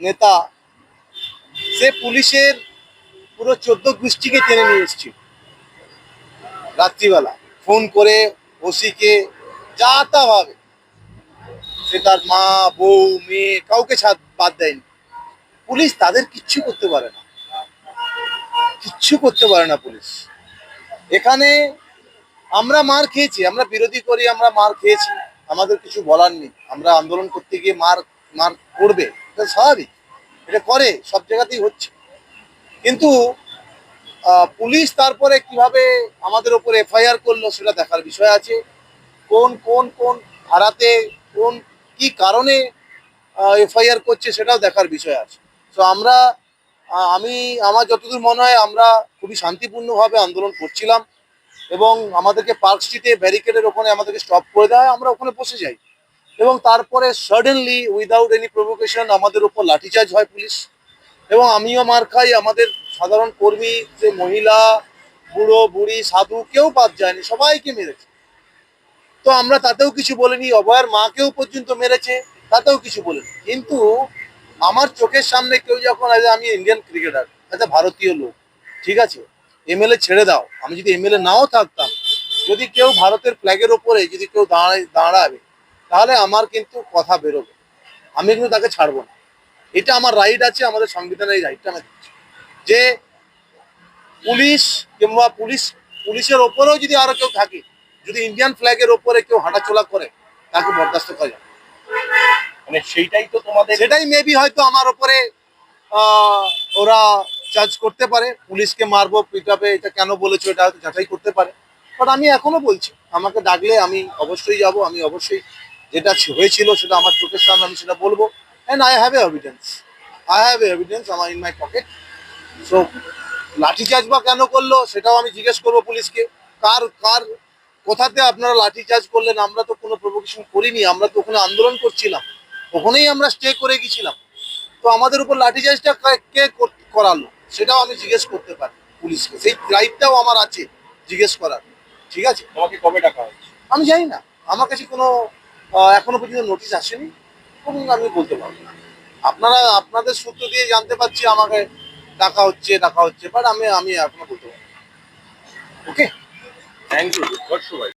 নেতা, সে পুলিশের পুরো 14 গোষ্ঠীকে টেনে নিয়ে এসেছিল রাত্রিবেলা, ফোন করে ওসিকে যা তা ভাবে, সে তার মা, বউ, মেয়ে কাউকে বাদ দেয়নি। পুলিশ তাদের কিচ্ছু করতে পারে না, কিচ্ছু করতে পারে না পুলিশ। এখানে আমরা মার খেয়েছি, আমরা বিরোধী করি, আমরা মার খেয়েছি, আমাদের কিছু বলার নেই। আমরা আন্দোলন করতে গিয়ে মার মার করবে, এটা স্বাভাবিক, এটা করে, সব জায়গাতেই হচ্ছে। কিন্তু পুলিশ তারপরে কিভাবে আমাদের ওপর এফআইআর করলো সেটা দেখার বিষয় আছে। কোন কোন কোন ধারাতে, কোন কি কারণে এফআইআর করছে সেটাও দেখার বিষয় আছে। তো আমরা আমি আমার যতদূর মনে হয় আমরা খুবই শান্তিপূর্ণভাবে আন্দোলন করছিলাম, এবং আমাদেরকে পার্ক স্ট্রিটে ব্যারিকেডের ওখানে আমাদেরকে স্টপ করে দেওয়া হয়, আমরা ওখানে বসে যাই। এবং তারপরে সাডেনলি উইদাউট এনি প্রভোকেশন আমাদের উপর লাঠিচার্জ হয় পুলিশ, এবং আমিও মার খাই। আমাদের সাধারণ কর্মী, যে মহিলা, বুড়ো বুড়ি, সাধু, কেউ বাদ যায়নি, সবাইকে মেরেছে। তো আমরা তাতেও কিছু বলিনি, অভয়ের মাকেও পর্যন্ত মেরেছে, তাতেও কিছু বলিনি। কিন্তু আমার চোখের সামনে কেউ যখন, আমি ইন্ডিয়ান ক্রিকেটার, একটা ভারতীয় লোক, ঠিক আছে, এমএলএ ছেড়ে দাও, আমি যদি এমএলএ নাও থাকতাম, যদি কেউ ভারতের ফ্ল্যাগের ওপরে যদি কেউ দাঁড়াবে, তাহলে আমার কিন্তু কথা বেরোবে, আমি কিন্তু তাকে ছাড়বো না। এটা আমার রাইট আছে, আমাদের সংবিধানের এই রাইটটা আমি দিচ্ছি যে পুলিশ কিংবা পুলিশের ওপরেও যদি আরো কেউ থাকে, যদি ইন্ডিয়ান ফ্ল্যাগের ওপরে কেউ হাঁটাচলা করে, তাকে বরদাস্ত করা যাবে। মানে সেইটাই তো তোমাদের, সেটাই মেবি হয়তো আমার ওপরে ওরা চার্জ করতে পারে, পুলিশকে মারবো পিটাবে, এটা কেন বলেছো, এটা হয়তো যাচাই করতে পারে। বাট আমি এখনো বলছি, আমাকে ডাকলে আমি অবশ্যই যাব, আমি অবশ্যই যেটা হয়েছিল সেটা আমার চোখের সামনে আমি সেটা বলবো। And I have a evidence আমার ইন মাই পকেট। সো লাঠিচার্জ বা কেন করলো সেটাও আমি জিজ্ঞেস করবো পুলিশকে, কার কার কোথাতে আপনারা লাঠিচার্জ করলেন। আমরা তো কোনো প্রভোকেশন করিনি, আমরা তো ওখানে আন্দোলন করছিলাম, ওখানেই আমরা স্টে করে গেছিলাম। তো আমাদের উপর লাঠিচার্জটা কে করালো সেটাও আমি জিজ্ঞেস করতে পারি পুলিশকে, সেই রাইটটাও আমার আছে জিজ্ঞেস করার। ঠিক আছে, তোমাকে কবে ডাকা হয়েছে? আমি জানি না, আমার কাছে কোনো এখনো পর্যন্ত নোটিশ আসেনি, এবং আমি বলতে পারবো না। আপনারা আপনাদের সূত্র দিয়ে জানতে পারছি আমাকে ডাকা হচ্ছে, বাট আমি এখনো বলতে পারবো। ওকে, থ্যাংক ইউ।